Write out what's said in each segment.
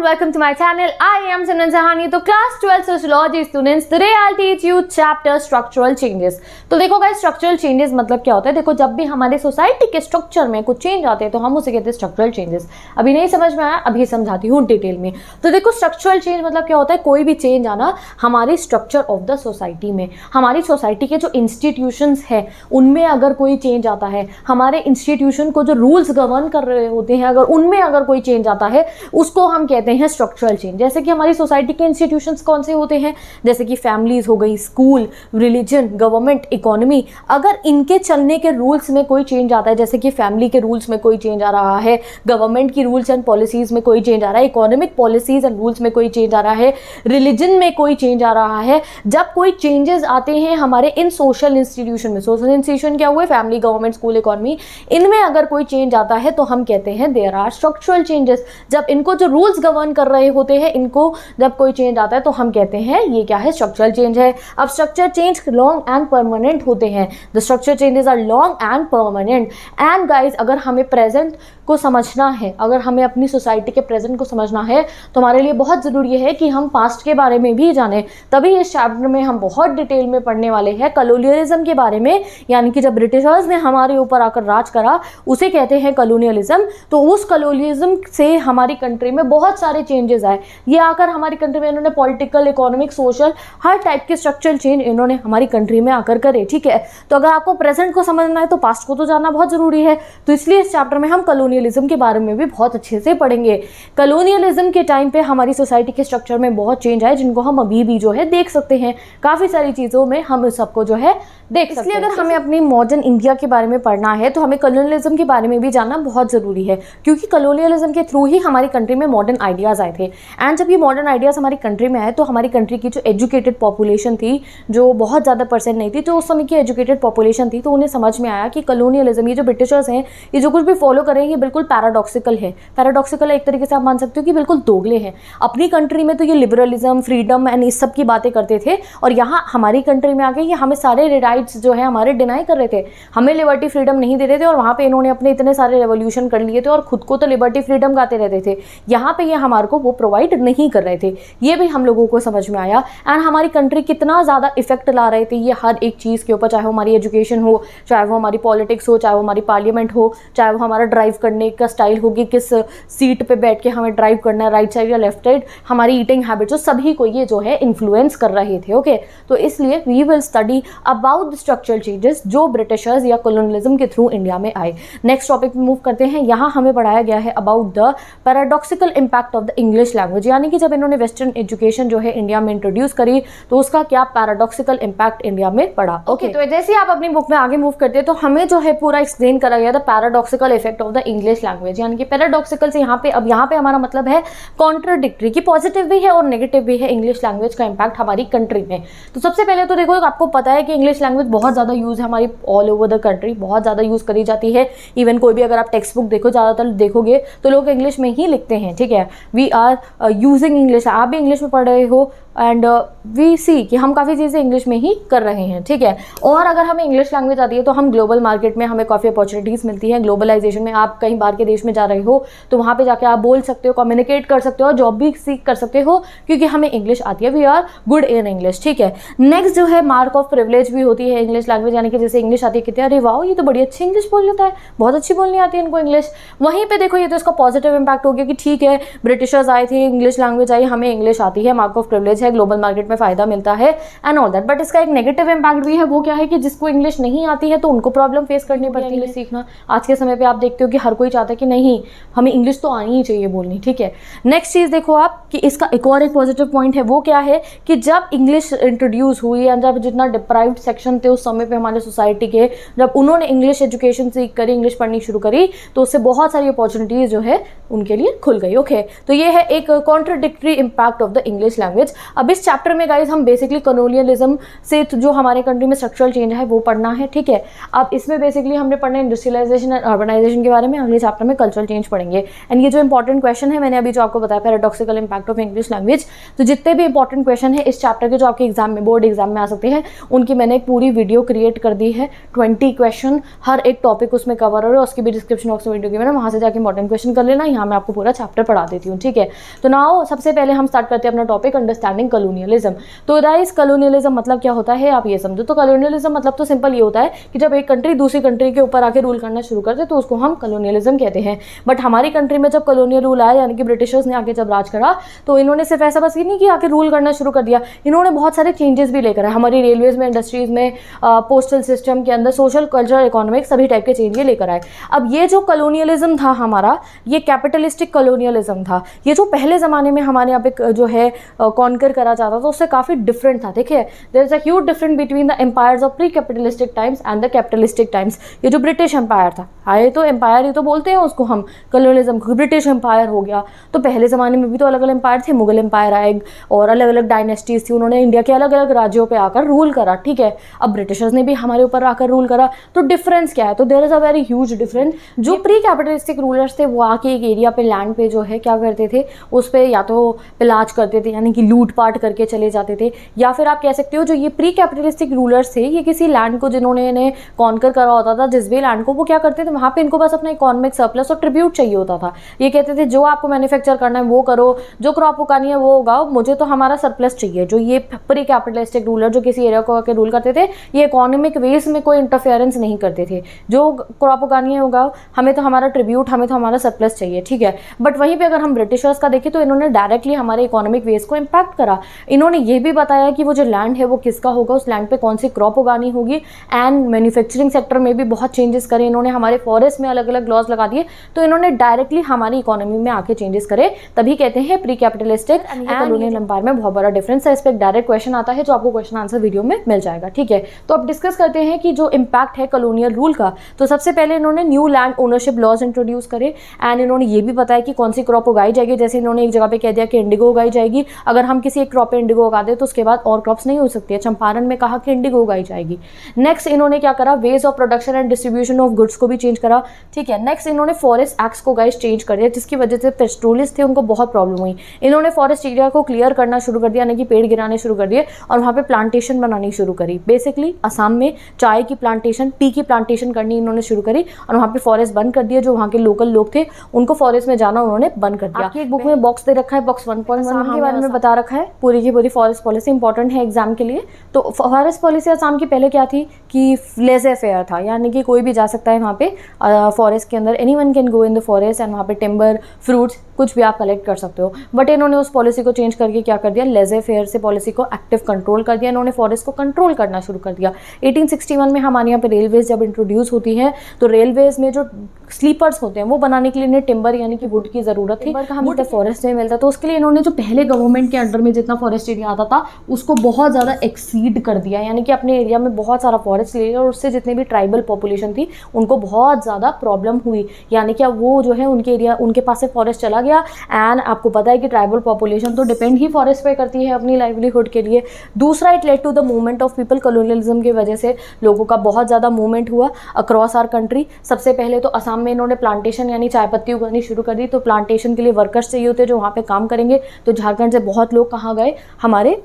welcome to my channel. I am Simran Sahani. तो class 12 sociology students, today I'll teach you chapter structural changes. तो देखो guys, structural changes मतलब क्या होता है। देखो, जब भी हमारे सोसाइटी के स्ट्रक्चर में कुछ चेंज आते हैं तो हम उसे कहते हैं स्ट्रक्चरल चेंजेस। अभी नहीं समझ में आया, अभी समझाती हूँ डिटेल में। तो देखो, स्ट्रक्चरल चेंज मतलब क्या होता है, कोई भी चेंज आना हमारी स्ट्रक्चर ऑफ द सोसाइटी में, हमारी सोसाइटी के जो इंस्टीट्यूशंस है उनमें अगर कोई चेंज आता है, हमारे इंस्टीट्यूशन को जो रूल्स गवर्न कर रहे होते हैं अगर उनमें अगर कोई चेंज आता है, उसको हम कहते हैं स्ट्रक्चरल चेंज। जैसे कि हमारी सोसाइटी के इंस्टीट्यूशंस कौन से होते हैं, जैसे कि फैमिलीज हो गई, स्कूल, रिलीजन, गवर्नमेंट, इकोनॉमी। अगर इनके चलने के रूल्स में कोई चेंज आता है, जैसे कि फैमिली के रूल्स में कोई चेंज आ रहा है, गवर्नमेंट की रूल्स एंड पॉलिसीज में कोई चेंज आ रहा है, इकोनॉमिक पॉलिसीज एंड रूल्स में कोई चेंज आ रहा है, रिलीजन में कोई चेंज आ रहा है, जब कोई चेंजेस आते हैं हमारे इन सोशल इंस्टीट्यूशन में, सोशल इंस्टीट्यूशन क्या हुए, फैमिली, गवर्नमेंट, स्कूल, इकोनॉमी, इनमें अगर कोई चेंज आता है तो हम कहते हैं देयर आर स्ट्रक्चरल चेंजेस। जब इनको जो रूल्स गवर्न कर रहे होते हैं, इनको जब कोई चेंज आता है तो हम कहते हैं ये क्या है, स्ट्रक्चरल चेंज है। अब structure change long and permanent होते हैं। The structure changes are long and permanent. And guys, अगर हमें प्रेजेंट को समझना है, अगर हमें अपनी सोसाइटी के प्रेजेंट को समझना है तो हमारे लिए बहुत ज़रूरी है कि हम पास्ट के बारे में भी जानें। तभी इस चैप्टर में हम बहुत डिटेल में पढ़ने वाले हैं कॉलोनियलिज्म के बारे में, यानी कि जब ब्रिटिशर्स ने हमारे ऊपर आकर राज करा उसे कहते हैं कॉलोनियलिज्म। तो उस कॉलोनियलिज्म से हमारी कंट्री में बहुत सारे चेंजेस आए। ये आकर हमारी कंट्री में इन्होंने पॉलिटिकल, इकोनॉमिक, सोशल, हर टाइप के स्ट्रक्चरल चेंज इन्होंने हमारी कंट्री में आकर करे। ठीक है, तो अगर आपको प्रेजेंट को समझना है तो पास्ट को तो जानना बहुत ज़रूरी है। तो इसलिए इस चैप्टर में हम कॉलोनियलिज्म के बारे में भी बहुत अच्छे से पढ़ेंगे। कॉलोनियलिज्म के टाइम पे हमारी सोसाइटी के स्ट्रक्चर में बहुत चेंज आए, जिनको हम अभी भी जो है देख सकते हैं। काफ़ी सारी चीज़ों में हम इस सबको जो है देख सकते हैं। इसलिए अगर हमें अपनी मॉडर्न इंडिया के बारे में पढ़ना है तो हमें कॉलोनियलिज्म के बारे में भी जानना बहुत ज़रूरी है, क्योंकि कॉलोनियलिज्म के थ्रू ही हमारी कंट्री में मॉडर्न आइडियाज़ आए थे। एंड जब ये मॉडर्न आइडियाज़ हमारी कंट्री में आए तो हमारी कंट्री की जो एजुकेटेड पॉपुलेशन थी, जो बहुत ज़्यादा परसेंट नहीं थी, तो उस समय की एजुकेटेड पॉपुलेशन थी, तो उन्हें समझ में आया कि कॉलोनियलिज्म, ये जो ब्रिटिशर्स हैं, ये जो कुछ भी फॉलो कर रहे हैं ये बिल्कुल पैराडॉक्सिकल है। पैराडॉक्सिकल है, एक तरीके से आप मान सकते हो कि बिल्कुल दोगले हैं। अपनी कंट्री में तो ये लिबरलिज्म, फ्रीडम एंड इस सब की बातें करते थे, और यहाँ हमारी कंट्री में आके ये हमें सारे राइट्स जो है हमारे डिनाई कर रहे थे, हमें लिबर्टी फ्रीडम नहीं दे रहे थे। और वहाँ पे इन्होंने अपने इतने सारे रेवोल्यूशन कर लिए थे और खुद को तो लिबर्टी फ्रीडम गाते रहते थे, यहाँ पे ये हमारे को वो प्रोवाइड नहीं कर रहे थे। ये भी हम लोगों को समझ में आया। एंड हमारी कंट्री कितना ज़्यादा इफेक्ट ला रहे थे ये हर एक चीज़ के ऊपर, चाहे वो हमारी एजुकेशन हो, चाहे वो हमारी पॉलिटिक्स हो, चाहे वो हमारी पार्लियामेंट हो, चाहे वो हमारा ड्राइव करने का स्टाइल हो कि किस सीट पे बैठ के हमें ड्राइव करना है, राइट साइड या लेफ्ट साइड, हमारी ईटिंग हैबिट्स, जो सभी को ये जो है इन्फ्लुएंस कर रहे थे। ओके, तो इसलिए we will study about the structural changes जो ब्रिटिशर्स या कॉलोनियलिज्म के थ्रू इंडिया में आए। नेक्स्ट टॉपिक में मूव करते हैं। यहाँ हमें पढ़ाया गया है about the paradoxical impact of the English language, यानी कि जब इन्होंने वेस्टर्न एजुकेशन जो है इंडिया में इंट्रोड्यूस करी तो उसका क्या पैराडॉक्सिकल इम्पैक्ट इंडिया में पड़ा। ओके, तो जैसे आप अपनी बुक में आगे मूव करते हैं तो हमें जो है पूरा एक्सप्लेन करा गया the paradoxical effect of the English language, यानी कि पैराडॉक्सिकल से यहाँ पे हमारा मतलब है कॉन्ट्राडिक्टरी, कि पॉजिटिव भी है और नेगेटिव भी है इंग्लिश लैंग्वेज का इम्पैक्ट हमारी कंट्री में। तो सबसे पहले तो देखो, आपको पता है कि इंग्लिश लैंग्वेज बहुत ज़्यादा यूज़ है हमारी ऑल ओवर द कंट्री, बहुत ज़्यादा यूज़ करी जाती है। इवन कोई भी अगर आप टेक्स्ट बुक देखो, ज़्यादातर देखोगे तो लोग इंग्लिश में ही लिखते हैं। ठीक है, वी आर यूजिंग इंग्लिश, आप भी इंग्लिश में पढ़ रहे हो एंड वी सी कि हम काफ़ी चीज़ें इंग्लिश में ही कर रहे हैं। ठीक है, और अगर हमें इंग्लिश लैंग्वेज आती है तो हम ग्लोबल मार्केट में हमें काफ़ी अपॉर्चुनिटीज़ मिलती हैं। ग्लोबलाइजेशन में आप कहीं बाहर के देश में जा रहे हो तो वहाँ पे जाके आप बोल सकते हो, कम्युनिकेट कर सकते हो, जॉब भी सीख कर सकते हो, क्योंकि हमें इंग्लिश आती है। We are good in English. ठीक है, नेक्स्ट जो है मार्क ऑफ प्रिविलेज भी होती है इंग्लिश लैंग्वेज, यानी कि जैसे इंग्लिश आती है कहते हैं अरे वाह, ये तो बड़ी अच्छी इंग्लिश बोल लेता है, बहुत अच्छी बोलनी आती है इनको इंग्लिश। वहीं पे देखो, ये तो इसका पॉजिटिव इंपैक्ट हो गया कि ठीक है, ब्रिटिशर्स आए थे, इंग्लिश लैंग्वेज आई, हमें इंग्लिश आती है, मार्क ऑफ प्रिविलेज है, ग्लोबल मार्केट में फायदा मिलता है एंड ऑल दैट। बट इसका एक नेगेटिव इंपैक्ट भी है, वो क्या है कि जिसको इंग्लिश नहीं आती है तो उनको प्रॉब्लम फेस करनी पड़ती है इंग्लिश सीखना। आज के समय पे आप देखते हो कि हर कोई चाहता है कि नहीं, हमें इंग्लिश तो आनी ही चाहिए बोलनी। ठीक है, नेक्स्ट चीज़ देखो आप कि इसका एक और एक पॉजिटिव पॉइंट है, वो क्या है कि जब इंग्लिश इंट्रोड्यूस हुई एंड जब जितना डिप्राइव्ड सेक्शन थे उस समय पे हमारे सोसाइटी के, जब उन्होंने इंग्लिश एजुकेशन सीख करी, इंग्लिश पढ़नी शुरू करी, तो उससे बहुत सारी अपॉर्चुनिटीज़ जो है उनके लिए खुल गई। ओके, तो ये है एक contradictory impact of the English language. अब इस चैप्टर में गाइज हम बेसिकली कॉलोनियलिज्म से जो हमारे कंट्री में स्ट्रक्चरल चेंज है वो पढ़ना है, ठीक है। अब इसमें बेसिकली हमने पढ़ना है इंडस्ट्रियलाइजेशन एंड अर्बनाइजेशन के बारे में, अगले चैप्टर में कल्चरल चेंज पढ़ेंगे। एंड ये जो इंपॉर्टेंट क्वेश्चन है मैंने अभी जो आपको बताया paradoxical impact of English language, तो जितने भी इंपॉर्टेंट क्वेश्चन है इस चैप्टर के जो आपके एग्जाम में बोर्ड एग्जाम में आ सकते हैं उनकी मैंने एक पूरी वीडियो क्रिएट कर दी है। 20 क्वेश्चन, हर एक टॉपिक उसमें कवर हो रहा है, उसकी भी डिस्क्रिप्शन बॉक्स में वीडियो की मैंने, वहाँ से जाके इंपॉर्टेंट क्वेश्चन कर लेना, यहाँ मैं आपको पूरा चैप्टर पढ़ा देती हूँ, ठीक है। तो नाउ सबसे पहले हम स्टार्ट करते हैं अपना टॉपिक अंडरस्टैंडिंग कॉलोनियलिज्म। तो गाइस कॉलोनियलिज्म मतलब क्या होता है आप ये समझो। तो कॉलोनियलिज्म मतलब तो सिंपल ये होता है कि जब एक कंट्री दूसरी कंट्री के ऊपर आके रूल करना शुरू करते तो उसको हम कॉलोनियलिज्म कहते हैं। बट हमारी कंट्री में जब कॉलोनियल रूल आया यानी कि ब्रिटिशर्स ने आके जब राज करा तो इन्होंने सिर्फ ऐसा बस ये नहीं कि आके रूल करना शुरू कर दिया, इन्होंने बहुत सारे चेंजेस भी लेकर आए हमारी रेलवेज में, इंडस्ट्रीज में, पोस्टल सिस्टम के अंदर, सोशल कल्चर इकोनॉमिक सभी टाइप के चेंज ये लेकर आए। अब ये जो कॉलोनियलिज्म था हमारा, ये कैपिटलिस्टिक कॉलोनियलिज्म था। ये जो पहले ज़माने में हमारे यहाँ पे जो है कॉन्कर करा जाता था उससे काफ़ी डिफरेंट था। देखिए there is a huge difference between the empires of pre capitalistic times and the capitalistic times. ये जो ब्रिटिश एम्पायर था, आए तो एम्पायर ही तो बोलते हैं उसको हम कॉलोनियलिज्म को, ब्रिटिश एम्पायर हो गया। तो पहले ज़माने में भी तो अलग अलग एम्पायर थे, मुगल एम्पायर आए और अलग अलग डायनेस्टीज थी, उन्होंने इंडिया के अलग अलग राज्यों पे आकर रूल करा, ठीक है। अब ब्रिटिशर्स ने भी हमारे ऊपर आकर रूल करा, तो डिफरेंस क्या है? तो there is a very huge difference. जो प्री कैपिटलिस्टिक रूलर्स थे वो आके एक एरिया पे लैंड पे जो है क्या करते थे, उस पर या तो पिलाज करते थे यानी कि लूट पाट करके चले जाते थे, या फिर आप कह सकते हो जो ये प्री कैपिटलिस्टिक रूलर्स थे ये किसी लैंड को जिन्होंने इन्हें कॉन्कर करा होता था, जिस भी लैंड को, वो क्या करते थे वहाँ पे इनको बस अपना इकोनॉमिक सरप्लस और ट्रिब्यूट चाहिए होता था। ये कहते थे जो आपको मैन्युफैक्चर करना है वो करो, जो क्रॉप उगानी है वो उगाओ, मुझे तो हमारा सरप्लस चाहिए। जो ये प्री कैपिटलिस्टिक रूलर जो किसी एरिया को आके रूल करते थे ये इकोनॉमिक वेज में कोई इंटरफेरेंस नहीं करते थे, जो क्रॉप उगानी है उगाओ, हमें तो हमारा ट्रिब्यूट, हमें तो हमारा सरप्लस चाहिए, ठीक है। बट वहीं पे अगर हम ब्रिटिशर्स का देखें तो इन्होंने डायरेक्टली हमारे इकोनॉमिक वेज को इम्पैक्ट करा। इन्होंने ये भी बताया कि वो जो लैंड है वो किसका होगा, उस लैंड पे कौन सी क्रॉप उगानी होगी, एंड मैन्युफैक्चरिंग सेक्टर में भी बहुत चेंजेस करे इन्होंने, हमारे फॉरेस्ट में अलग अलग लॉज लगा दिए। तो इन्होंने डायरेक्टली हमारी इकोनॉमी में आके चेंजेस करे, तभी कहते हैं pre capitalistic and colonial empire में बहुत बड़ा डिफरेंस है। इस पर एक डायरेक्ट क्वेश्चन आता है जो आपको क्वेश्चन आंसर वीडियो में मिल जाएगा, ठीक है। तो अब डिस्कस करते हैं कि जो इम्पैक्ट है कॉलोनियल रूल का। तो सबसे पहले इन्होंने new land ownership laws introduce करे, एंड इन्होंने ये भी बताया कि कौन सी क्रॉप उगाई जाएगी। जैसे इन्होंने एक जगह पे कह दिया कि इंडिगो उगाई जाएगी, अगर हम किसी एक क्रॉप पे इंडिगो उगा दे तो उसके बाद और क्रॉप्स नहीं हो सकती है। चंपारण में कहा कि इंडिगो उगाई जाएगी। नेक्स्ट इन्होंने क्या करा, ways of production and distribution of goods को भी चेंज करा, ठीक है। नेक्स्ट इन्होंने फॉरेस्ट एक्ट्स को गाइस चेंज कर दिया, जिसकी वजह से पेस्टोरलिस्ट थे उनको बहुत प्रॉब्लम हुई। इन्होंने फॉरेस्ट एरिया को क्लियर करना शुरू कर दिया, यानी कि पेड़ गिराने शुरू कर दिए और वहाँ पे प्लांटेशन बनानी शुरू करी। बेसिकली असम में चाय की प्लांटेशन, टी की प्लांटेशन करनी इन्होंने शुरू करी और वहाँ पे फॉरेस्ट बंद कर दिया। जो वहाँ के लोकल लोग थे उनको फॉरेस्ट में जाना उन्होंने बंद कर दिया। आपकी एक बुक में बॉक्स दे रखा है, बॉक्स 1.1 के बारे में बता रखा है, पूरी की पूरी फॉरेस्ट पॉलिसी इंपॉर्टेंट है एग्जाम के लिए। तो फॉरेस्ट पॉलिसी असम की पहले क्या थी कि लेज़े फेयर था, यानी कि कोई भी जा सकता है वहाँ पे फॉरेस्ट के अंदर, anyone can go in the forest and वहाँ पे टिम्बर, फ्रूट्स कुछ भी आप कलेक्ट कर सकते हो। बट इन्होंने उस पॉलिसी को चेंज करके क्या कर दिया, लेज़े फेयर से पॉलिसी को एक्टिव कंट्रोल कर दिया। इन्होंने फॉरेस्ट को कंट्रोल करना शुरू कर दिया। 1861 में हमारे यहाँ पे रेलवेज जब इंट्रोड्यूस होती हैं तो रेलवेज में जो स्लीपर्स होते हैं वो बनाने के लिए इन्हें टिम्बर यानी कि वुड की जरूरत थी। टिम्बर हमें फॉरेस्ट में मिलता, तो उसके लिए इन्होंने जो पहले गवर्नमेंट के अंडर में जितना फॉरेस्ट एरिया आता था उसको बहुत ज़्यादा एक्सीड कर दिया, यानी कि अपने एरिया में बहुत सारा फॉरेस्ट ले लिया और उससे जितने भी ट्राइबल पॉपुलेशन थी उनको बहुत ज़्यादा प्रॉब्लम हुई। यानी कि अब वो जो है उनके एरिया, उनके पास से फॉरेस्ट चला गया। एंड आपको पता है कि ट्राइबल पॉपुलेशन तो डिपेंड ही फॉरेस्ट पे करती है अपनी लाइवलीहुड के लिए। दूसरा, it led to the movement of people. Colonialism की वजह से लोगों का बहुत ज़्यादा मूवमेंट हुआ अक्रॉस आवर कंट्री। सबसे पहले तो असम में इन्होंने प्लांटेशन यानी चाय पत्ती उगानी शुरू कर दी, तो प्लांटेशन के लिए वर्कर्स चाहिए होते जो वहाँ पे काम करेंगे। तो झारखंड से बहुत लोग कहाँ गए, हमारे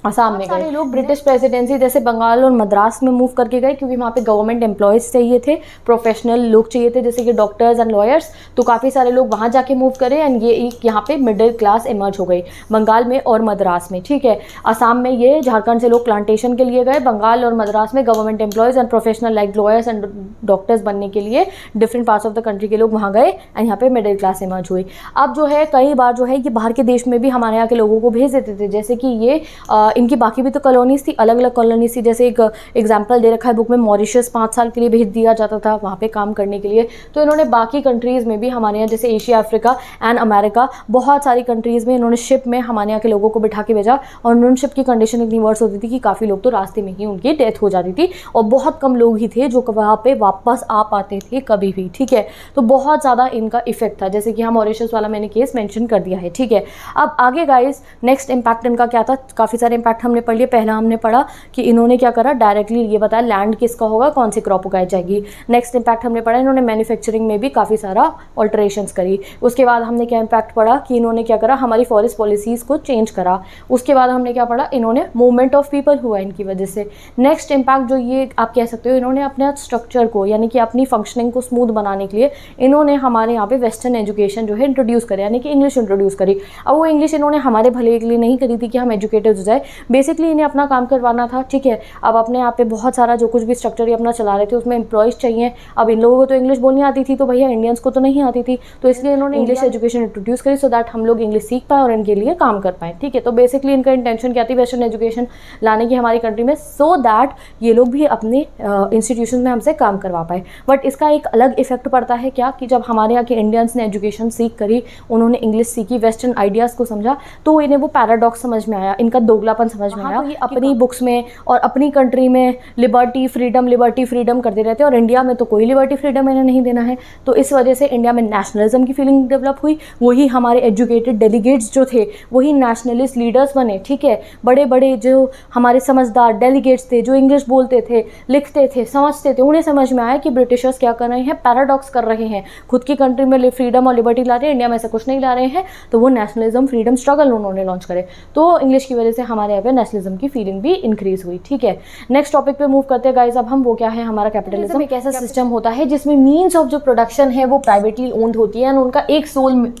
असम में गए। लोग ब्रिटिश प्रेसिडेंसी जैसे बंगाल और मद्रास में मूव करके गए, क्योंकि वहाँ पे गवर्नमेंट एम्प्लॉयज़ चाहिए थे, प्रोफेशनल लोग चाहिए थे जैसे कि डॉक्टर्स एंड लॉयर्स। तो काफ़ी सारे लोग वहाँ जाके मूव करे एंड ये एक यहाँ पे मिडिल क्लास इमर्ज हो गई बंगाल में और मद्रास में, ठीक है। असम में ये झारखंड से लोग प्लांटेशन के लिए गए, बंगाल और मद्रास में government employees and professional like lawyers and doctors बनने के लिए different parts of the country के लोग वहाँ गए एंड यहाँ पे मिडिल क्लास इमर्ज हुई। अब जो है कई बार जो है ये बाहर के देश में भी हमारे यहाँ के लोगों को भेज देते थे, जैसे कि ये इनकी बाकी भी तो कॉलोनीज थी, अलग अलग कॉलोनीज थी। जैसे एक एग्जाम्पल दे रखा है बुक में, मॉरिशस 5 साल के लिए भेज दिया जाता था वहाँ पे काम करने के लिए। तो इन्होंने बाकी कंट्रीज़ में भी हमारे यहाँ जैसे एशिया, अफ्रीका एंड अमेरिका, बहुत सारी कंट्रीज़ में इन्होंने शिप में हमारे यहाँ के लोगों को बिठा के भेजा। और उन्होंने शिप की कंडीशन इतनी वर्स होती थी कि काफ़ी लोग तो रास्ते में ही उनकी डेथ हो जाती थी, और बहुत कम लोग ही थे जो वहाँ पे वापस आ पाते थे कभी भी। ठीक है, तो बहुत ज़्यादा इनका इफेक्ट था, जैसे कि हम मॉरिशस वाला मैंने केस मेंशन कर दिया है। ठीक है, अब आगे गाइस नेक्स्ट इंपैक्ट इनका क्या था, काफ़ी सारे इंपैक्ट हमने पढ़ लिए। पहला हमने पढ़ा कि इन्होंने क्या करा, डायरेक्टली ये बताया लैंड किसका होगा, कौन सी क्रॉप उगाई जाएगी। नेक्स्ट इंपैक्ट हमने पढ़ा इन्होंने मैन्युफैक्चरिंग में भी काफ़ी सारा ऑल्टरेशंस करी। उसके बाद हमने क्या इंपैक्ट पढ़ा कि इन्होंने क्या करा, हमारी फॉरेस्ट पॉलिसीज़ को चेंज करा। उसके बाद हमने क्या पढ़ा, इन्होंने मूवमेंट ऑफ पीपल हुआ इनकी वजह से। नेक्स्ट इंपैक्ट जो ये आप कह सकते हो, इन्होंने अपने स्ट्रक्चर को यानी कि अपनी फंक्शनिंग को स्मूथ बनाने के लिए इन्होंने हमारे यहाँ पे वेस्टर्न एजुकेशन जो है इंट्रोड्यूस करी, यानी कि इंग्लिश इंट्रोड्यूस करी। अब वो इंग्लिश इन्होंने हमारे भले के लिए नहीं करी थी कि हम एजुकेटेड हो जाए, बेसिकली इन्हें अपना काम करवाना था। ठीक है, अब अपने यहाँ पे बहुत सारा जो कुछ भी स्ट्रक्चर अपना चला रहे थे उसमें एम्प्लॉयज़ चाहिए। अब इन लोगों को तो इंग्लिश बोलनी आती थी, तो भैया इंडियंस को तो नहीं आती थी, तो इसलिए इन्होंने इंग्लिश एजुकेशन इंट्रोड्यूस करी सो दैट हम लोग इंग्लिश सीख पाए और इनके लिए काम कर पाएँ। ठीक है, तो बेसिकली इनका इंटेंशन क्या थी, वेस्टर्न एजुकेशन लाने की हमारी कंट्री में, सो दैट ये लोग भी अपने इंस्टीट्यूशन में हमसे काम करवा पाए। बट इसका एक अलग इफेक्ट पड़ता है क्या, कि जब हमारे यहाँ के इंडियंस ने एजुकेशन सीख करी, उन्होंने इंग्लिश सीखी, वेस्टर्न आइडियाज़ को समझा, तो इन्हें वो पैराडॉक्स समझ में आया, इनका दोगलापन समझ में आया। तो ये अपनी बुक्स में और अपनी कंट्री में लिबर्टी फ्रीडम करते रहते हैं, और इंडिया में तो कोई लिबर्टी फ्रीडम इन्हें नहीं देना है। तो इस वजह से इंडिया में नेशनलिज्म की फीलिंग डेवलप हुई। वही हमारे एजुकेटेड डेलीगेट्स जो थे वही नेशनलिस्ट लीडर्स बने। ठीक है, बड़े बड़े जो हमारे समझदार डेलीगेट्स थे, जो इंग्लिश बोलते थे, लिखते थे, समझते थे, उन्हें समझ में आया कि ब्रिटिशर्स क्या कर रहे हैं, पैराडॉक्स कर रहे हैं, खुद की कंट्री में फ्रीडम और लिबर्टी ला रहे हैं, इंडिया में ऐसा कुछ नहीं ला रहे हैं। तो वो नेशनलिज्म फ्रीडम स्ट्रगल उन्होंने लॉन्च करे, तो इंग्लिश की वजह से हमारे यहाँ पे नेशनलिज्म की फीलिंग भी इंक्रीज हुई। ठीक है, नेक्स्ट टॉपिक पे मूव करते हैं गाइस। अब हम वो क्या है, हमारा कैपिटलिज्म एक ऐसा सिस्टम होता है जिसमें मीन्स ऑफ जो प्रोडक्शन है वो प्राइवेटली ओन्ड होती है, और उनका एक सोल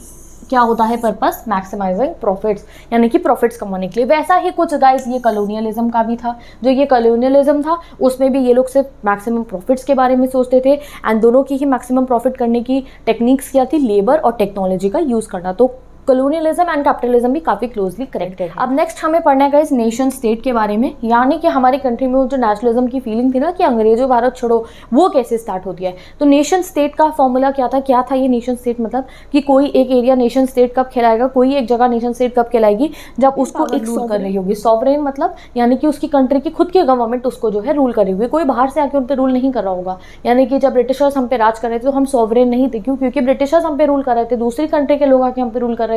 क्या होता है, पर्पस मैक्सिमाइजिंग प्रॉफिट्स, यानी कि प्रॉफिट्स कमाने के लिए। वैसा ही कुछ गाइस ये कॉलोनियलिज्म का भी था। जो ये कॉलोनियलिज्म था उसमें भी ये लोग सिर्फ मैक्सिमम प्रॉफिट्स के बारे में सोचते थे, एंड दोनों की ही मैक्सिमम प्रॉफिट करने की टेक्निक्स क्या थी, लेबर और टेक्नोलॉजी का यूज़ करना। तो कॉलोनियलिज्म एंड कैपिटलिज्म भी काफ़ी क्लोजली कनेक्टेड है। अब नेक्स्ट हमें पढ़ना है गाइस नेशन स्टेट के बारे में, यानी कि हमारी कंट्री में वो जो नेशनलिज्म की फीलिंग थी ना कि अंग्रेजों भारत छोड़ो, वो कैसे स्टार्ट होती है। तो नेशन स्टेट का फॉर्मूला क्या था ये नेशन स्टेट मतलब कि कोई एक एरिया नेशन स्टेट कब कहलाएगा, कोई एक जगह नेशन स्टेट कब कहलाएगी, जब उसको एक रूल कर रही होगी। सॉवरेन मतलब यानी कि उसकी कंट्री की खुद की गवर्नमेंट उसको जो है रूल कर रही होगी, कोई बाहर से आके उन पर रूल नहीं कर रहा होगा। यानी कि जब ब्रिटिशर्स हम पे राज कर रहे थे तो हम सॉवरेन नहीं थे, क्योंकि ब्रिटिशर्स हम पे रूल कर रहे थे, दूसरी कंट्री के लोग आके हम पे रूल कर रहे थे।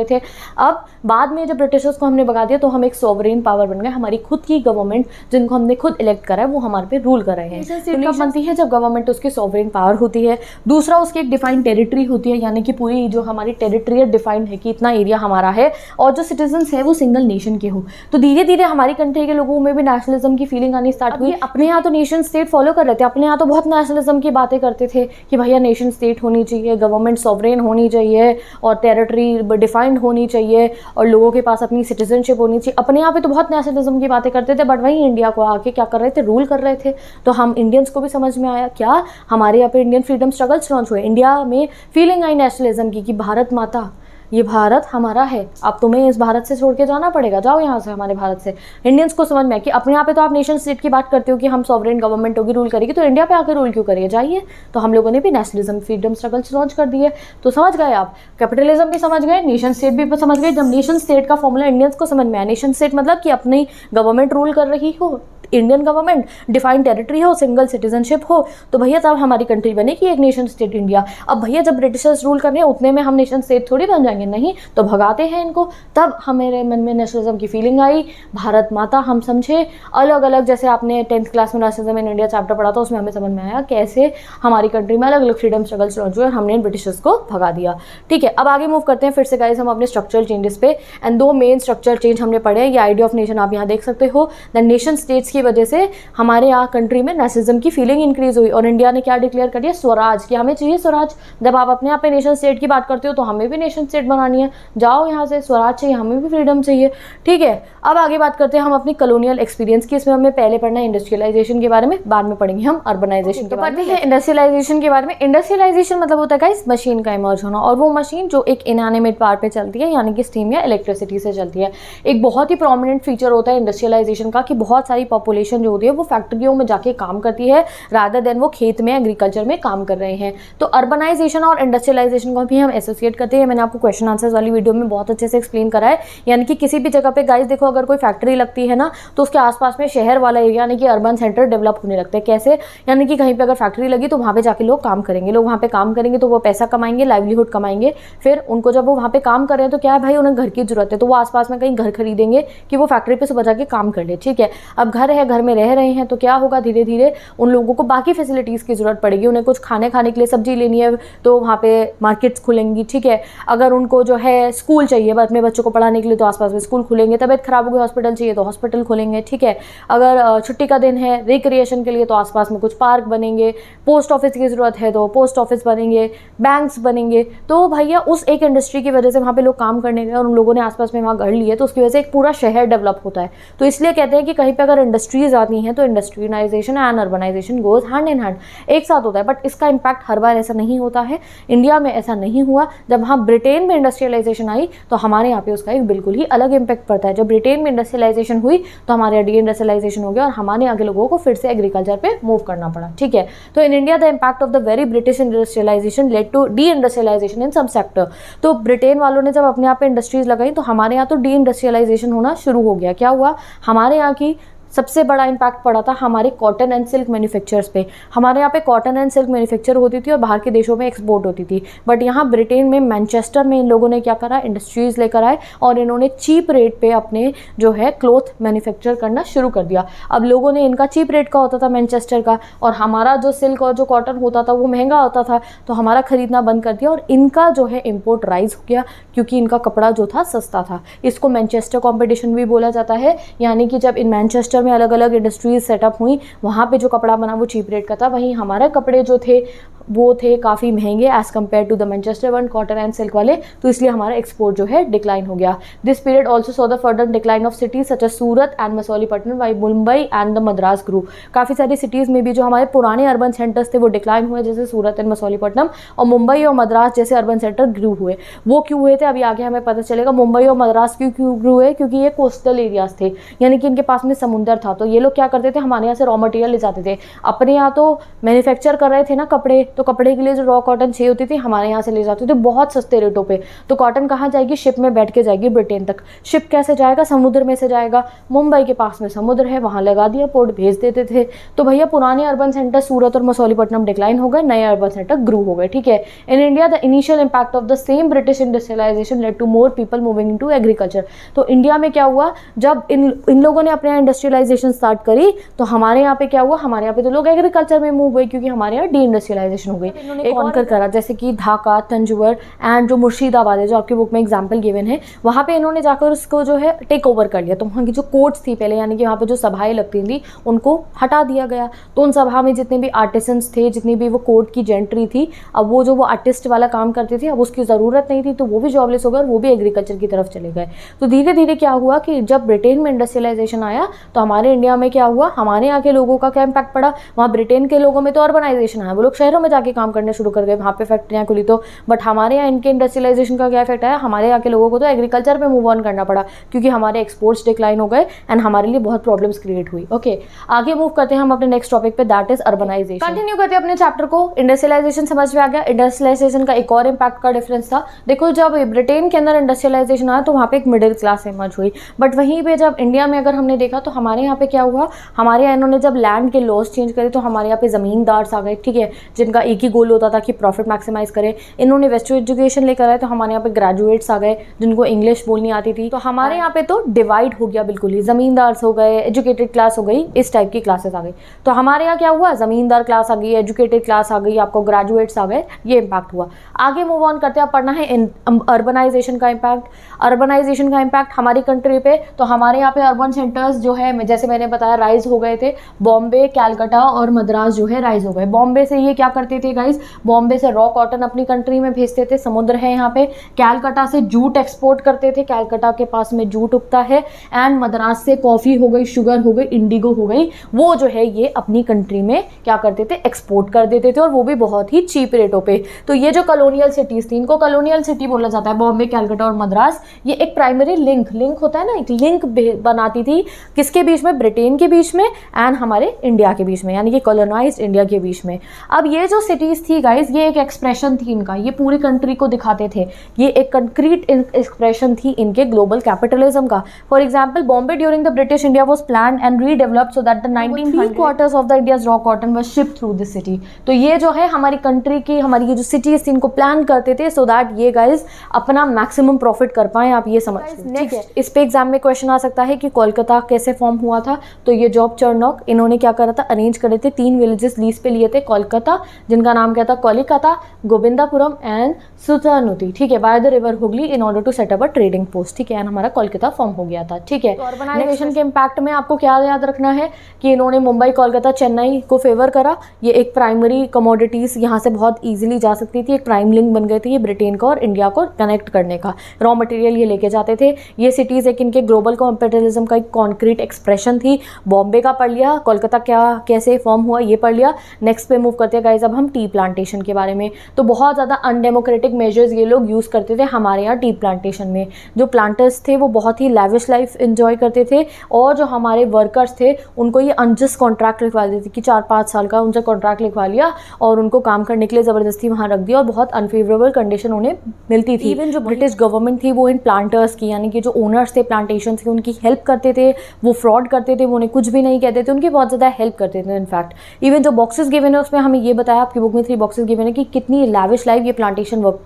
अब बाद में जब ब्रिटिशर्स को हमने भगा दिया तो हम एक सॉवरेन पावर बन गए, हमारी खुद की गवर्नमेंट जिनको हमने खुद इलेक्ट करा है वो हमारे पे रूल कर रहे हैं। कब बनती है, जब गवर्नमेंट उसकी सॉवरेन पावर होती है। दूसरा उसकी एक डिफाइंड टेरिटरी होती है, यानी कि पूरी जो हमारी टेरिटरी डिफाइंड है कि इतना एरिया हमारा है, और जो सिटीजन्स है वो सिंगल नेशन के हो। तो धीरे धीरे हमारी कंट्री के लोगों में भी नेशनलिज्म की फीलिंग आनी स्टार्ट हुई। अपने यहाँ तो नेशन स्टेट फॉलो कर रहे थे, अपने यहाँ तो बहुत नेशनलिज्म की बातें करते थे कि भैया नेशन स्टेट होनी चाहिए, गवर्नमेंट सॉवरेन होनी चाहिए, और टेरिटरी डिफाइंड होनी चाहिए, और लोगों के पास अपनी सिटीजनशिप होनी चाहिए। अपने यहाँ पे तो बहुत नेशनलिज्म की बातें करते थे, बट वहीं इंडिया को आके क्या कर रहे थे, रूल कर रहे थे। तो हम इंडियंस को भी समझ में आया क्या, हमारे यहाँ पे इंडियन फ्रीडम स्ट्रगल्स लॉन्च हुए, इंडिया में फीलिंग आई नेशनलिज्म की कि भारत माता, ये भारत हमारा है, अब तुम्हें इस भारत से छोड़ के जाना पड़ेगा, जाओ यहाँ से हमारे भारत से। इंडियंस को समझ में आया कि अपने यहाँ पे तो आप नेशन स्टेट की बात करते हो कि हम सॉवरेन गवर्नमेंट होगी, रूल करेगी, तो इंडिया पे आकर रूल क्यों करिए, जाइए। तो हम लोगों ने भी नेशनलिज्म फ्रीडम स्ट्रगल्स लॉन्च कर दिए। तो समझ गए आप, कैपिटलिज्म भी समझ गए, नेशन स्टेट भी समझ गए। जब नेशन स्टेट का फॉर्मूला इंडियंस को समझ में आया, नेशन स्टेट मतलब कि अपनी गवर्नमेंट रूल कर रही हो, इंडियन गवर्नमेंट, डिफाइंड टेरिटरी हो, सिंगल सिटीजनशिप हो, तो भैया तब हमारी कंट्री बनेगी एक नेशन स्टेट इंडिया। अब भैया जब ब्रिटिशर्स रूल कर रहे हैं उतने में हम नेशन स्टेट थोड़ी बन जाएंगे, नहीं, तो भगाते हैं इनको। तब हमारे मन में नेशनलिज्म की फीलिंग आई, भारत माता हम समझे, अलग अलग, जैसे आपने 10th क्लास में नेशनलिज्म इन इंडिया चैप्टर पढ़ा था, उसमें हमें समझ में आया कैसे हमारी कंट्री में अलग अलग फ्रीडम स्ट्रगल्स लॉन्च हुए और हमने ब्रिटिशर्स को भगा दिया। ठीक है, अब आगे मूव करते हैं फिर से गाइस हम अपने स्ट्रक्चरल चेंजेस पे, एंड 2 मेन स्ट्रक्चरल चेंज हमने पढ़े। ये आइडिया ऑफ नेशन आप यहाँ देख सकते हो। द नेशन स्टेट्स की की वजह से हमारे यहाँ कंट्री में नेशनलिज्म की फीलिंग इंक्रीज हुई और इंडिया ने क्या डिक्लेयर कर दिया, स्वराज, कि हमें चाहिए स्वराज। जब आप अपने यहाँ पे नेशन स्टेट की बात करते हो तो हमें भी नेशन स्टेट बनानी है, जाओ यहाँ से, स्वराज चाहिए, हमें भी फ्रीडम चाहिए। ठीक है, अब आगे बात करते हैं हम अपनी कॉलोनियल एक्सपीरियंस की। इसमें हमें पहले पढ़ना है इंडस्ट्रियलाइजेशन के बारे में, बाद में पढ़ेंगे हम अर्बनाइजेशन के बारे में। इंडस्ट्रियलाइजेशन के बारे में, इंडस्ट्रियलाइजेशन मतलब होता है गाइस मशीन का इमर्ज होना, और वो मशीन जो एक इनएनिमेट पावर पे चलती है, यानी कि स्टीम या इलेक्ट्रिसिटी से चलती है। एक बहुत ही प्रोमिनेंट फीचर होता है इंडस्ट्रियलाइजेशन का कि बहुत सारी पॉपुलेशन जो होती है वो फैक्ट्रियों में जाके काम करती है रादर देन वो खेत में एग्रीकल्चर में काम कर रहे हैं। तो अर्बनाइजेशन और इंडस्ट्रियलाइजेशन को भी हम एसोसिएट करते हैं। मैंने आपको क्वेश्चन आंसर्स वाली वीडियो में बहुत अच्छे से एक्सप्लेन करा है। यानी कि किसी भी जगह पे गाइस देखो, अगर कोई फैक्ट्री लगती है ना तो उसके आसपास में शहर वाला एरिया यानी कि अर्बन सेंटर डेवलप होने लगते हैं। कैसे? यानी कि कहीं पे अगर फैक्ट्री लगी तो वहाँ पे जाके लोग काम करेंगे, लोग वहाँ पे काम करेंगे तो वो पैसा कमाएंगे, लाइवलीहुड कमाएंगे। फिर उनको जब वो वहाँ पे काम कर रहे हैं तो क्या है भाई, उन्हें घर की जरूरत है, तो वो आसपास में कहीं घर खरीदेंगे कि वो फैक्ट्री पे सुबह जाके काम कर ले। ठीक है, अब घर है, घर में रह रहे हैं तो क्या होगा, धीरे धीरे उन लोगों को बाकी फैसिलिटीज़ की जरूरत पड़ेगी। उन्हें कुछ खाने के लिए सब्जी लेनी है तो वहाँ पे मार्केट्स खुलेंगी। ठीक है, अगर उनको जो है स्कूल चाहिए अपने बच्चों को पढ़ाने के लिए तो आसपास में स्कूल खुलेंगे, तबियत खराब हो गई हॉस्पिटल चाहिए तो हॉस्पिटल खुलेंगे। ठीक है, अगर छुट्टी का दिन है रिक्रिएशन के लिए तो आसपास में कुछ पार्क बनेंगे, पोस्ट ऑफिस की ज़रूरत है तो पोस्ट ऑफिस बनेंगे, बैंक्स बनेंगे। तो भैया उस एक इंडस्ट्री की वजह से वहाँ पे लोग काम करने गए और उन लोगों ने आसपास में वहाँ घर लिए तो उसकी वजह से एक पूरा शहर डेवलप होता है। तो इसलिए कहते हैं कि कहीं पे अगर इंडस्ट्रीज आती हैं तो industrialisation and urbanisation goes hand in hand, एक साथ होता है। बट इसका इम्पैक्ट हर बार ऐसा नहीं होता है, इंडिया में ऐसा नहीं हुआ। जब वहाँ ब्रिटेन में इंडस्ट्रियलाइजेशन आई तो हमारे यहाँ पे उसका एक बिल्कुल ही अलग इम्पैक्ट पड़ता है। जब ब्रिटेन में इंडस्ट्रियलाइजेशन हुई तो हमारे यहाँ डी इंडस्ट्रियलाइजेशन हो गया और हमारे यहाँ के लोगों को फिर से एग्रीकल्चर पे मूव करना पड़ा। ठीक है, तो in India the impact of the very British industrialisation led to deindustrialisation in some sector. तो ब्रिटेन वालों ने जब अपने यहाँ पे इंडस्ट्रीज लगाई तो हमारे यहाँ तो डी इंडस्ट्रियलाइजेशन होना शुरू हो गया। क्या हुआ, हमारे यहाँ की सबसे बड़ा इम्पैक्ट पड़ा था हमारे कॉटन एंड सिल्क मैन्युफैक्चर्स पे। हमारे यहाँ पे कॉटन एंड सिल्क मैन्युफैक्चर होती थी और बाहर के देशों में एक्सपोर्ट होती थी। बट यहाँ ब्रिटेन में मैनचेस्टर में इन लोगों ने क्या करा, इंडस्ट्रीज़ लेकर आए और इन्होंने चीप रेट पे अपने जो है क्लॉथ मैन्युफैक्चर करना शुरू कर दिया। अब लोगों ने, इनका चीप रेट का होता था मैनचेस्टर का और हमारा जो सिल्क और जो कॉटन होता था वो महंगा होता था, तो हमारा खरीदना बंद कर दिया और इनका जो है इम्पोर्ट राइज हो गया क्योंकि इनका कपड़ा जो था सस्ता था। इसको मैनचेस्टर कॉम्पिटिशन भी बोला जाता है। यानी कि जब इन मैनचेस्टर में अलग अलग इंडस्ट्रीज सेटअप हुई, वहाँ पे जो कपड़ा बना वो चीप रेट का था, वहीं हमारे कपड़े जो थे वो थे काफ़ी महंगे as compare to the Manchester one cotton and silk वाले। तो इसलिए हमारा एक्सपोर्ट जो है डिक्लाइन हो गया। This period also saw the further decline of cities such as Surat and Masulipatnam by Mumbai and the Madras grew. काफ़ी सारी सिटीज़ में भी जो हमारे पुराने अर्बन सेंटर्स थे वो डिक्लाइन हुए, जैसे सूरत एंड मसौलीपट्टनम, और मुंबई और मद्रास जैसे अर्बन सेंटर ग्रू हुए। वो क्यों हुए थे अभी आगे हमें पता चलेगा। मुंबई और मद्रास क्यों ग्रू हुए, क्योंकि ये कोस्टल एरियाज थे, यानी कि इनके पास में समुंदर था। तो ये लोग क्या करते थे, हमारे यहाँ से रॉ मटेरियल ले जाते थे। अपने यहाँ तो मैन्युफैक्चर कर रहे थे ना कपड़े, तो कपड़े के लिए जो रॉ कॉटन चाहिए होती थी हमारे यहाँ से ले जाते थे बहुत सस्ते रेटों पे। तो कॉटन कहाँ जाएगी, शिप में बैठ के जाएगी ब्रिटेन तक। शिप कैसे जाएगा, समुद्र में से जाएगा। मुंबई के पास में समुद्र है, वहाँ लगा दिया पोर्ट, भेज देते थे। तो भैया पुराने अर्बन सेंटर सूरत और मसौलीपट्टनम डिक्लाइन हो गए, नए अर्बन सेंटर ग्रू हो गए। ठीक है, in India the initial impact of the same British industrialisation led to more people moving into agriculture. तो इंडिया में क्या हुआ, जब इन लोगों ने अपने यहाँ इंडस्ट्रियलाइजेशन स्टार्ट करी तो हमारे यहाँ पे क्या हुआ, हमारे यहाँ पे तो लोग एग्रीकल्चर में मूव हुए क्योंकि हमारे यहाँ डी इंडस्ट्रियलाइजेशन हो गई। एक ऑनकर करा, जैसे कि ढाका, तंजौर एंड जो मुर्शिदाबाद है जो आपकी बुक में एग्जाम्पल गिवन है, वहाँ पे इन्होंने जाकर उसको जो है टेक ओवर कर लिया। तो वहाँ की जो कोर्ट्स थी पहले, यानी कि वहाँ पे जो सभाएं लगती थी उनको हटा दिया गया। तो उन सभा में जितने भी आर्टिसंस थे, जितनी भी वो कोर्ट की जेंट्री थी, अब वो जो वो आर्टिस्ट वाला काम करते थे अब उसकी ज़रूरत नहीं थी, तो वो भी जॉबलेस हो गए और वो भी एग्रीकल्चर की तरफ चले गए। तो धीरे धीरे क्या हुआ कि जब ब्रिटेन में इंडस्ट्रियलाइजेशन आया तो हमारे इंडिया में क्या हुआ, हमारे यहाँ के लोगों का क्या इम्पैक्ट पड़ा। वहाँ ब्रिटेन के लोगों में तो अर्बनाइजेशन आया, वो लोग शहरों में जाके काम करने शुरू कर गए, वहाँ पे फैक्ट्रियाँ खुली। तो बट हमारे यहाँ इनके इंडस्ट्रियलाइजेशन का क्या इफेक्ट आया, हमारे यहाँ के लोगों को तो एग्रीकल्चर पे मूव ऑन करना पड़ा क्योंकि हमारे एक्सपोर्ट्स डिक्लाइन हो गए एंड हमारे लिए बहुत प्रॉब्लम्स क्रिएट हुई। ओके, आगे मूव करते हैं हम अपने नेक्स्ट टॉपिक पे, दैट इज अर्बनाइजेशन। कंटिन्यू करते हैं अपने चैप्टर को। इंडस्ट्रियलाइजेशन समझ में आ गया। इंडस्ट्रियलाइजेशन का एक और इम्पैक्ट का डिफरेंस था। देखो, जब ब्रिटेन के अंदर इंडस्ट्रियलाइजेशन आया तो वहाँ पे एक मिडिल क्लास इमर्ज हुई, बट वहीं पे जब इंडिया में अगर हमने देखा तो हमारे यहाँ पे क्या हुआ, हमारे यहाँ इन्होंने जब लैंड के लॉज चेंज करे तो हमारे यहाँ पे जमींदार आ गए, ठीक है, जिनका एक ही गोल होता था कि प्रॉफिट मैक्सिमाइज करें। इन्होंने वेस्टर्न एजुकेशन लेकर आए, तो हमारे यहाँ पे ग्रेजुएट्स आ गए जिनको इंग्लिश बोलनी आती थी। तो हमारे यहाँ पे तो डिवाइड हो गया बिल्कुल ही, जमींदार हो गए, एजुकेटेड क्लास हो गई, इस टाइप की क्लासेस आ गई। तो हमारे यहाँ क्या हुआ, जमींदार क्लास आ गई, एजुकेटेड क्लास आ गई, आपको ग्रेजुएट्स आ गए, ये इम्पैक्ट हुआ। आगे मूव ऑन करते हैं, आप पढ़ना है अर्बनाइजेशन का इम्पैक्ट। अर्बनाइजेशन का इम्पैक्ट हमारी कंट्री पे, तो हमारे यहाँ पे अर्बन सेंटर्स जो है, जैसे मैंने बताया, राइज हो गए थे। बॉम्बे, कैलकाटा और मद्रास जो है राइज हो गए। बॉम्बे से ये क्या करते थे गाइज, बॉम्बे से रॉ कॉटन अपनी कंट्री में भेजते थे, समुद्र है यहाँ पे। कैलकाटा से जूट एक्सपोर्ट करते थे, कैलकाटा के पास में जूट उगता है। एंड मद्रास से कॉफी हो गई, शुगर हो गई, इंडिगो हो गई, वो जो है ये अपनी कंट्री में क्या करते थे, एक्सपोर्ट कर देते थे, और वो भी बहुत ही चीप रेटों पे। तो ये जो कॉलोनियल सिटीज थी, इनको कॉलोनियल सिटी बोला जाता है, बॉम्बे, कैलकाटा और मद्रास। ये एक प्राइमरी लिंक होता है ना, एक लिंक बनाती थी किसके बीच में, ब्रिटेन के बीच में एंड हमारे इंडिया के बीच में, यानी कि कॉलोनाइज्ड इंडिया के बीच में। अब ये जो सिटीज थी गाइज, ये एक एक्सप्रेशन थी इनका, ये पूरी कंट्री को दिखाते थे, ये एक कंक्रीट एक्सप्रेशन थी इनके ग्लोबल कैपिटलिज्म का। For example, Bombay during the British India was plan and redeveloped so that the 19 of the India's raw cotton was shipped through this city. तो ये जो है हमारी कंट्री की, हमारी ये जो सिटीज थी, इनको प्लान करते थे सो दैट ये गाइज अपना मैक्सिमम प्रॉफिट कर पाए। आप ये समझ, नेक्स्ट इस पे एग्जाम में क्वेश्चन आ सकता है कि कोलकाता कैसे फॉर्म हुआ था। तो ये जॉब चर्नॉक, इन्होंने क्या करा था, अरेंज करे थे, 3 विलेजेस लीज पे लिए थे कोलकाता, जिनका नाम क्या था, कोलिकाता, गोविंदापुरम एंड सुतानुती, ठीक है, by the river Hooghly, in order to set up a trading post, ठीक है, एंड हमारा कोलकाता फॉर्म हो गया था, ठीक है। तो अर्बनाइजेशन के इम्पैक्ट में आपको क्या याद रखना है कि इन्होंने मुंबई, कोलकाता, चेन्नई को फेवर करा। ये एक प्राइमरी कमोडिटीज यहाँ से बहुत ईजिली जा सकती थी, एक प्राइम लिंक बन गई थी ये ब्रिटेन को और इंडिया को कनेक्ट करने का। रॉ मटेरियल ये लेके जाते थे। ये सिटीज़ एक इनके ग्लोबल कैपिटलिज्म का एक कॉन्क्रीट एक्सप्रेशन थी। बॉम्बे का पढ़ लिया, कोलकाता क्या कैसे फॉर्म हुआ ये पढ़ लिया। नेक्स्ट पे मूव करते हैं गाइज अब हम टी प्लांटेशन के बारे में। तो बहुत ज़्यादा अनडेमोक्रेटिक मेजर्स ये लोग यूज़ करते थे हमारे यहाँ टी प्लांटेशन में। जो प्लांटर्स थे वो बहुत ही लैविश लाइफ एंजॉय करते थे, और जो हमारे वर्कर्स थे उनको ये अनजस्ट कॉन्ट्रैक्ट लिखवा देते थे कि 4-5 साल का उनसे कॉन्ट्रैक्ट लिखवा लिया और उनको काम करने के लिए ज़बरदस्ती वहाँ रख दिया, और बहुत अनफेवरेबल कंडीशन उन्हें मिलती थी। इवन जो ब्रिटिश गवर्नमेंट थी वो इन प्लांटर्स की, यानी कि जो ओनर्स थे प्लांटेशन के, उनकी हेल्प करते थे। वो फ्रॉड करते थे, वो उन्हें कुछ भी नहीं कहते थे, उनकी बहुत ज़्यादा हेल्प करते थे। इनफैक्ट इवन जो बॉक्सेस गिवन है उसमें हमें ये बताया, आपकी बुक में 3 बॉक्सेस गिवन है कि कितनी लैविश लाइफ ये प्लांटेशन वर्क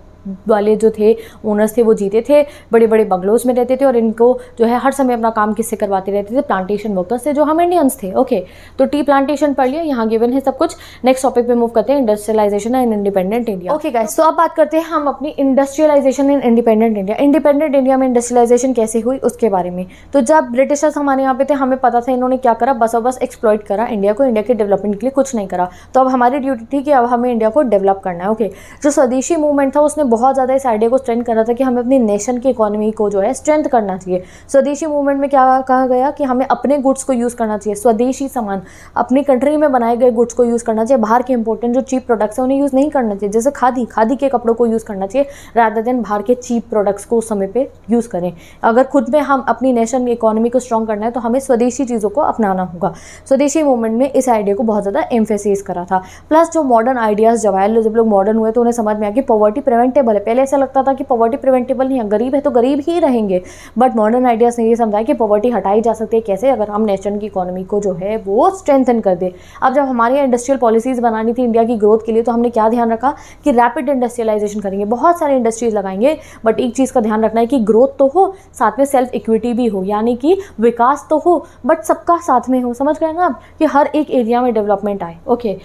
वाले जो थे ओनर्स थे वो जीते थे, बड़े बड़े बंगलोज में रहते थे, और इनको जो है हर समय अपना काम किससे करवाते रहते थे, प्लांटेशन वर्कर्स से, जो हम इंडियंस थे। ओके, तो टी प्लांटेशन पढ़ लिया, यहाँ गिवन है सब कुछ। नेक्स्ट टॉपिक पे मूव करते हैं, industrialisation and independent India. Okay guys, तो अब बात करते हैं हम अपनी industrialisation and independent India. Independent India में इंडस्ट्रियलाइजेशन कैसे हुई उसके बारे में। तो जब ब्रिटिशर्स हमारे यहाँ पे थे, हमें पता था इन्होंने क्या करा, बस और बस एक्सप्लॉइट करा इंडिया को, इंडिया के डेवलपमेंट के लिए कुछ नहीं करा। तो अब हमारी ड्यूटी थी कि अब हमें इंडिया को डेवलप करना है। ओके, जो स्वदेशी मूवमेंट था उसने बहुत ज़्यादा इस आइडिया स्ट्रेंथ कर रहा था कि हमें अपनी नेशन की इकोनॉमी को जो है स्ट्रेंथ करना चाहिए। स्वदेशी मूवमेंट में क्या कहा गया कि हमें अपने गुड्स को यूज़ करना चाहिए, स्वदेशी सामान, अपनी कंट्री में बनाए गए गुड्स को यूज़ करना चाहिए। बाहर के इंपॉर्टेंट जो चीप प्रोडक्ट्स हैं उन्हें यूज़ नहीं करना चाहिए, जैसे खादी के कपड़ों को यूज़ करना चाहिए रादर देन बाहर के चीप प्रोडक्ट्स को उस समय पे यूज़ करें। अगर खुद में हम अपनी नेशन इकोनॉमी को स्ट्रॉन्ग करना है तो हमें स्वदेशी चीज़ों को अपनाना होगा। स्वदेशी मूवमेंट में इस आइडिया को बहुत ज़्यादा एम्फेसिस करा था। प्लस जो मॉडर्न आइडियाज़ जब आए, जब लोग मॉडर्न हुए तो उन्हें समझ में आया कि पॉवर्टी प्रिवेंटेबल है। पहले ऐसा लगता था कि पॉवर्टी प्रिवेंटेबल नहीं है, गरीब है तो गरीब ही रहेंगे, बट मॉडर्न आइडियाज़ ने ये समझाया कि पॉवर्टी हटाई जा सकती है कैसे, अगर हम नेशन की इकोनॉमी को जो है वो स्ट्रेंथन कर दे। अब जब हमारे यहाँ इंडस्ट्रियल पॉलिसीज़ बनानी थी इंडिया की ग्रोथ के लिए, तो हमने क्या ध्यान रखा कि रैपिड इंडस्ट्रियलाइजेशन करेंगे, बहुत सारे इंडस्ट्रीज लगाएंगे, बट एक चीज़ का ध्यान रखना है कि ग्रोथ तो हो, साथ में सेल्फ इक्विटी भी हो, यानी कि विकास तो हो बट सबका साथ में हो। समझ गए ना आप, कि हर एक एरिया में डेवलपमेंट आए। ओके,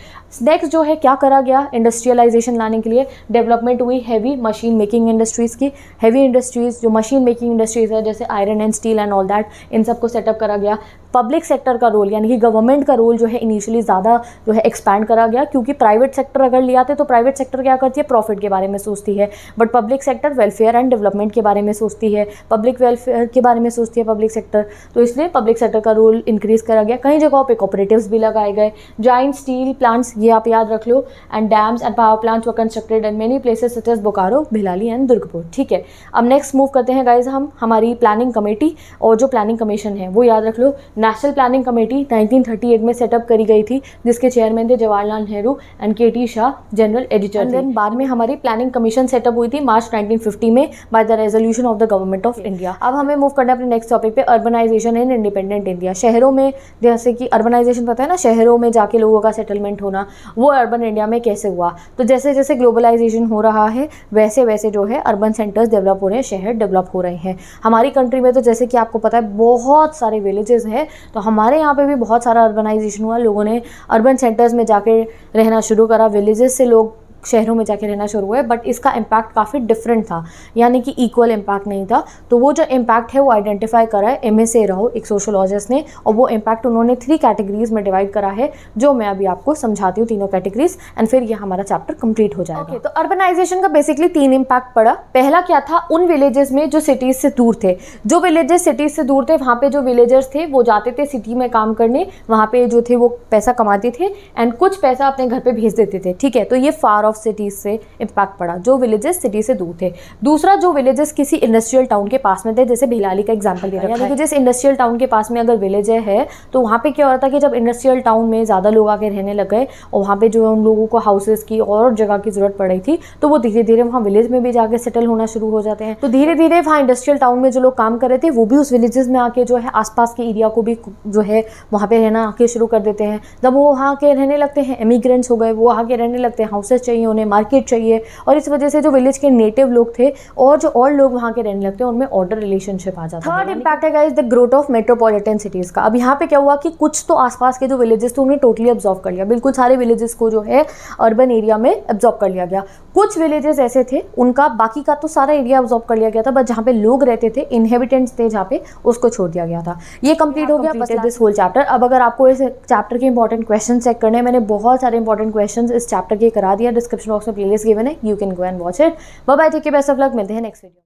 नेक्स्ट जो है क्या करा गया इंडस्ट्रियलाइजेशन लाने के लिए, डेवलपमेंट हुई हैवी मशीन मेकिंग इंडस्ट्रीज़ की। हैवी इंडस्ट्रीज़ जो मशीन मेकिंग इंडस्ट्रीज़ है, जैसे iron and steel and all that, इन सबको सेटअप करा गया। पब्लिक सेक्टर का रोल, यानी कि गवर्नमेंट का रोल जो है इनिशियली ज़्यादा जो है एक्सपैंड करा गया, क्योंकि प्राइवेट सेक्टर अगर ले आते तो प्राइवेट सेक्टर क्या करती है, प्रॉफिट के बारे में सोचती है, but public sector welfare and development के बारे में सोचती है, पब्लिक वेलफेयर के बारे में सोचती है पब्लिक सेक्टर। तो इसलिए पब्लिक सेक्टर का रोल इंक्रीज़ करा गया। कई जगहों पर कोऑपरेटिव्स भी लगाए गए। जाइंट स्टील प्लांट्स, ये आप याद रख लो, and dams and power plants were constructed and many places such as Bokaro, Bhilai and Durgapur. ठीक है, अब नेक्स्ट मूव करते हैं गाइज हम हमारी प्लानिंग कमेटी और जो प्लानिंग कमीशन है वो याद रख लो। नेशनल प्लानिंग कमेटी 1938 में सेटअप करी गई थी, जिसके चेयरमैन थे Jawaharlal Nehru and K.T.. Shah general editor थे। बाद में हमारी प्लानिंग कमीशन सेटअप हुई थी मार्च 1950 में by the resolution of the government of India. अब हमें मूव करना है अपने नेक्स्ट टॉपिक पे, अर्बनाइजेशन इन इंडिपेंडेंट इंडिया। शहरों में, जैसे कि अर्बनाइजेशन पता है ना, शहरों में जाके लोगों का सेटलमेंट होना, वो अर्बन इंडिया में कैसे हुआ। तो जैसे जैसे ग्लोबलाइजेशन हो रहा है वैसे वैसे जो है अर्बन सेंटर्स डेवलप हो रहे हैं, शहर डेवलप हो रहे हैं। हमारी कंट्री में तो जैसे कि आपको पता है बहुत सारे विलेजेस हैं, तो हमारे यहाँ पे भी बहुत सारा अर्बनाइजेशन हुआ। लोगों ने अर्बन सेंटर्स में जाके रहना शुरू करा, विलेजेस से लोग शहरों में जाके रहना शुरू हुए, बट इसका इम्पैक्ट काफ़ी डिफरेंट था, यानी कि इक्वल इम्पैक्ट नहीं था। तो वो जो इम्पैक्ट है वो आइडेंटिफाई करा है एम.एस.ए. राव, एक सोशोलॉजिस्ट ने, और वो इम्पैक्ट उन्होंने 3 कैटेगरीज में डिवाइड करा है, जो मैं अभी आपको समझाती हूँ तीनों कैटेगरीज, एंड फिर ये हमारा चैप्टर कंप्लीट हो जाएगा। तो अर्बनाइजेशन का बेसिकली 3 इम्पैक्ट पड़ा। पहला क्या था, उन विलेजेस में जो सिटीज़ से दूर थे, जो विलेजेस सिटीज़ से दूर थे वहाँ पे जो विलेजर्स थे वो जाते थे सिटी में काम करने, वहाँ पे जो थे वो पैसा कमाते थे एंड कुछ पैसा अपने घर पे भेज देते थे, ठीक है। तो ये फार ऑफ सिटीज से इम्पैक्ट पड़ा, जो विलेजेस सिटी से दूर थे। दूसरा, जो विलेजेस किसी इंडस्ट्रियल टाउन के पास में थे, जैसे भिलाली का एग्जांपल दे रखा है, यानी कि जिस इंडस्ट्रियल टाउन के पास में अगर विलेज है तो वहाँ पे क्या हो रहा था कि जब इंडस्ट्रियल टाउन में ज़्यादा लोग आके रहने लग गए और वहाँ पे जो है उन लोगों को हाउसेस की और जगह की जरूरत पड़ रही थी, तो वो धीरे धीरे वहाँ विलेज में भी जाके सेटल होना शुरू हो जाते हैं। तो धीरे धीरे वहाँ इंडस्ट्रियल टाउन में जो लोग काम कर रहे थे वो भी उस विलेजेस में आके जो है आसपास के एरिया को भी जो है वहाँ पे रहना आके शुरू कर देते हैं। जब वो वहाँ के रहने लगते हैं, इमिग्रेंट्स हो गए, वो आके रहने लगते हैं, हाउसेस चाहिए उन्हें, मार्केट चाहिए, और इस वजह से जो विलेज के नेटिव लोग थे और जो और लोग वहाँ के रहने लगते हैं उनमें ऑर्डर रिलेशनशिप आ जाता है। थर्ड इम्पैक्ट है guys the growth of metropolitan cities का। अब यहाँ पे क्या हुआ कि कुछ तो आसपास के जो विलेजेस थे उन्हें टोटली अब्जॉर्व कर लिया, बिल्कुल सारे विलेजेस को जो है अर्बन एरिया में अब्जॉर्व कर लिया गया। कुछ विलेजेस ऐसे थे उनका बाकी का तो सारा एरिया अब्जॉर्व कर लिया गया था, बट जहाँ पे लोग रहते थे, इनहेबिटेंट्स थे जहाँ पे, उसको छोड़ दिया गया था। ये कंप्लीट हो गया बस दिस होल चैप्टर। अब अगर आपको इस चैप्टर के इंपॉर्टेंट क्वेश्चन चेक करने हैं, मैंने बहुत सारे इंपॉर्टेंट क्वेश्चन इस चैप्टर के करा दिया, डिस्क्रिप्शन बॉक्स में प्लेलिस्ट गिवन है, you can go and watch it. Bye bye, take care, best of luck, मिलते हैं नेक्स्ट वीडियो।